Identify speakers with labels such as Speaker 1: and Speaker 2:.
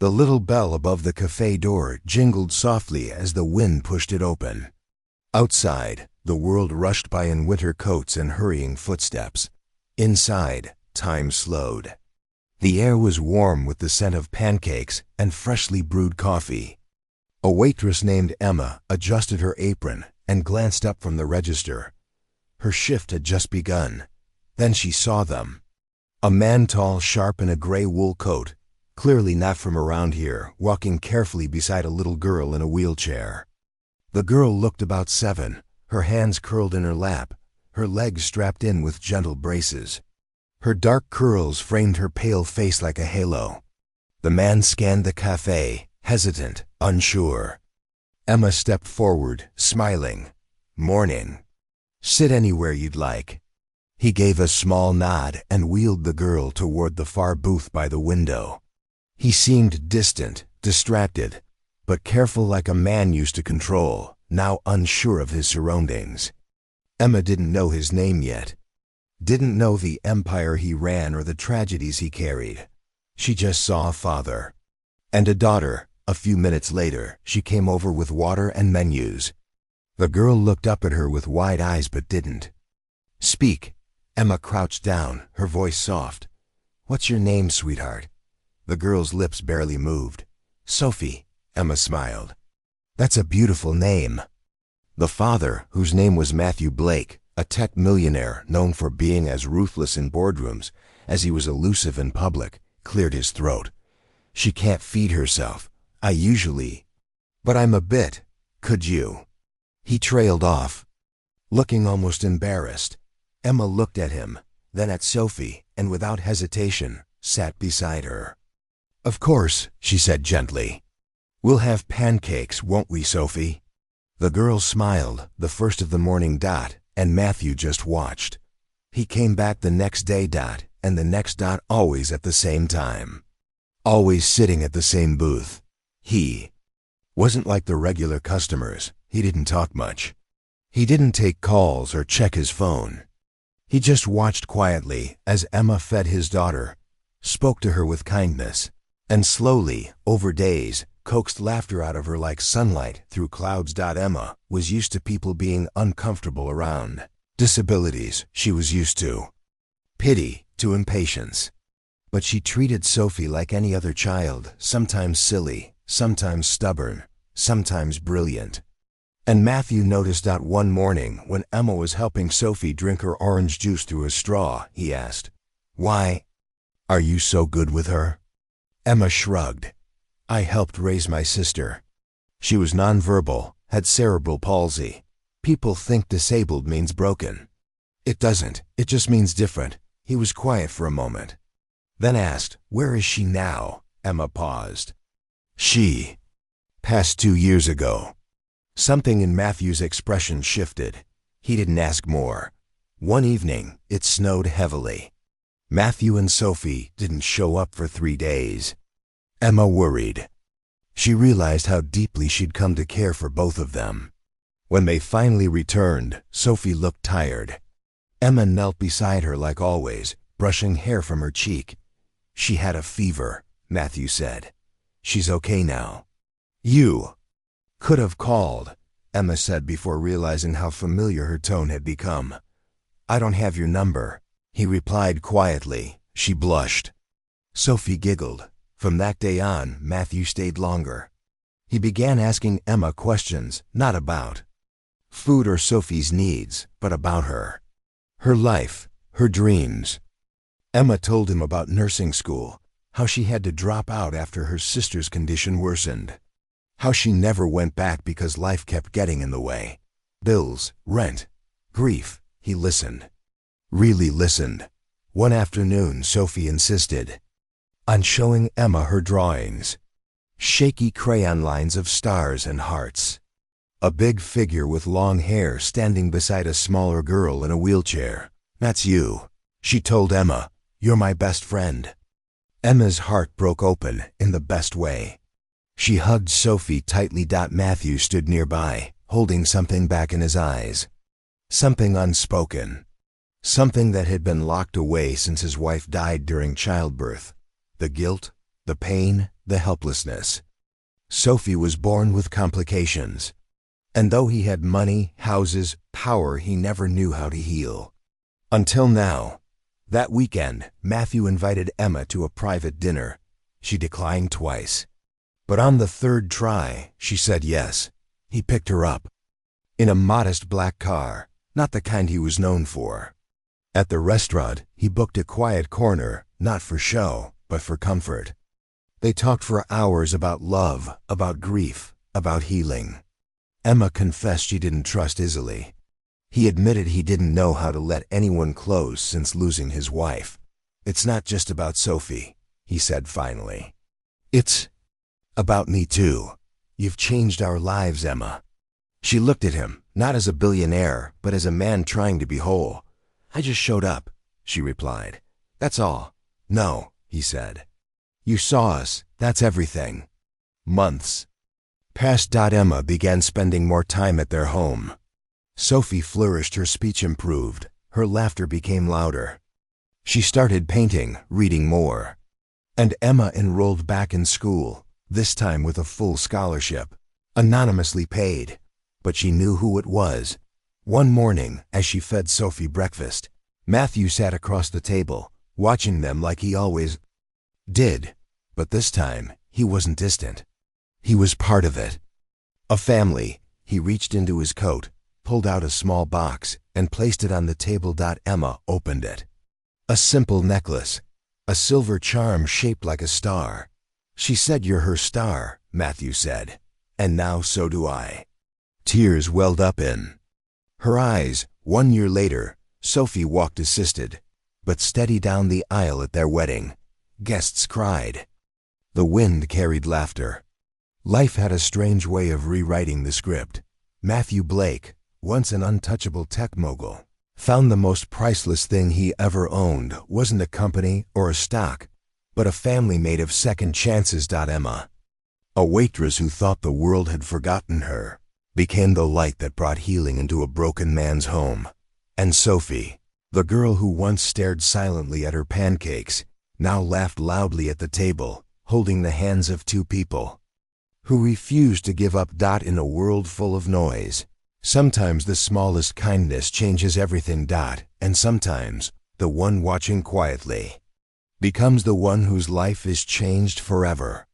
Speaker 1: The little bell above the cafe door jingled softly as the wind pushed it open. Outside, the world rushed by in winter coats and hurrying footsteps. Inside, time slowed. The air was warm with the scent of pancakes and freshly brewed coffee. A waitress named Emma adjusted her apron and glanced up from the register. Her shift had just begun. Then she saw them. A man tall, sharp in a gray wool coat, clearly not from around here, walking carefully beside a little girl in a wheelchair. The girl looked about 7, her hands curled in her lap, her legs strapped in with gentle braces. Her dark curls framed her pale face like a halo. The man scanned the cafe, hesitant, unsure. Emma stepped forward, smiling. "Morning. Sit anywhere you'd like." He gave a small nod and wheeled the girl toward the far booth by the window. He seemed distant, distracted, but careful like a man used to control, now unsure of his surroundings. Emma didn't know his name yet. Didn't know the empire he ran or the tragedies he carried. She just saw a father. And a daughter. A few minutes later, she came over with water and menus. The girl looked up at her with wide eyes but didn't speak. Emma crouched down, her voice soft. "What's your name, sweetheart?" The girl's lips barely moved. "Sophie," Emma smiled. "That's a beautiful name." The father, whose name was Matthew Blake, a tech millionaire known for being as ruthless in boardrooms as he was elusive in public, cleared his throat. "She can't feed herself. I usually. But I'm a bit. Could you?" He trailed off. Looking almost embarrassed, Emma looked at him, then at Sophie, and without hesitation, sat beside her. "Of course," she said gently. "We'll have pancakes, won't we, Sophie?" The girl smiled, the first of the morning, and Matthew just watched. He came back the next day, and the next, always at the same time. Always sitting at the same booth. He wasn't like the regular customers. He didn't talk much. He didn't take calls or check his phone. He just watched quietly as Emma fed his daughter, spoke to her with kindness, and slowly, over days, coaxed laughter out of her like sunlight through clouds. Emma was used to people being uncomfortable around. Disabilities she was used to. Pity to impatience. But she treated Sophie like any other child, sometimes silly, sometimes stubborn, sometimes brilliant. And Matthew noticed that one morning when Emma was helping Sophie drink her orange juice through a straw, he asked, "Why are you so good with her?" Emma shrugged. "I helped raise my sister. She was nonverbal, had cerebral palsy. People think disabled means broken. It doesn't, it just means different." He was quiet for a moment, then asked, "Where is she now?" Emma paused. "She passed 2 years ago." Something in Matthew's expression shifted. He didn't ask more. One evening, it snowed heavily. Matthew and Sophie didn't show up for 3 days. Emma worried. She realized how deeply she'd come to care for both of them. When they finally returned, Sophie looked tired. Emma knelt beside her like always, brushing hair from her cheek. "She had a fever," Matthew said. "She's okay now." "You could have called," Emma said before realizing how familiar her tone had become. "I don't have your number," he replied quietly. She blushed. Sophie giggled. From that day on, Matthew stayed longer. He began asking Emma questions, not about food or Sophie's needs, but about her. Her life, her dreams. Emma told him about nursing school, how she had to drop out after her sister's condition worsened. How she never went back because life kept getting in the way. Bills, rent, grief. He listened. Really listened. One afternoon, Sophie insisted on showing Emma her drawings. Shaky crayon lines of stars and hearts. A big figure with long hair standing beside a smaller girl in a wheelchair. "That's you," she told Emma. "You're my best friend." Emma's heart broke open in the best way. She hugged Sophie tightly. Matthew stood nearby, holding something back in his eyes. Something unspoken. Something that had been locked away since his wife died during childbirth. The guilt, the pain, the helplessness. Sophie was born with complications. And though he had money, houses, power, he never knew how to heal. Until now. That weekend, Matthew invited Emma to a private dinner. She declined twice. But on the third try, she said yes. He picked her up. In a modest black car, not the kind he was known for. At the restaurant, he booked a quiet corner, not for show, but for comfort. They talked for hours about love, about grief, about healing. Emma confessed she didn't trust easily. He admitted he didn't know how to let anyone close since losing his wife. "It's not just about Sophie," he said finally. "It's about me too. You've changed our lives, Emma." She looked at him, not as a billionaire, but as a man trying to be whole. "I just showed up," she replied. "That's all." "No," he said. "You saw us, that's everything." Months passed. Emma began spending more time at their home. Sophie flourished, her speech improved, her laughter became louder. She started painting, reading more. And Emma enrolled back in school, this time with a full scholarship, anonymously paid. But she knew who it was. One morning, as she fed Sophie breakfast, Matthew sat across the table, watching them like he always did. But this time, he wasn't distant. He was part of it. A family. He reached into his coat, pulled out a small box, and placed it on the table. Emma opened it. A simple necklace, a silver charm shaped like a star. She said, "You're her star," Matthew said. "And now so do I." Tears welled up in her eyes. 1 year later, Sophie walked assisted, but steady down the aisle at their wedding. Guests cried. The wind carried laughter. Life had a strange way of rewriting the script. Matthew Blake, once an untouchable tech mogul, found the most priceless thing he ever owned wasn't a company or a stock, but a family made of second chances. Emma, a waitress who thought the world had forgotten her, became the light that brought healing into a broken man's home. And Sophie, the girl who once stared silently at her pancakes, now laughed loudly at the table, holding the hands of two people who refused to give up. In a world full of noise, sometimes the smallest kindness changes everything. And sometimes, the one watching quietly becomes the one whose life is changed forever.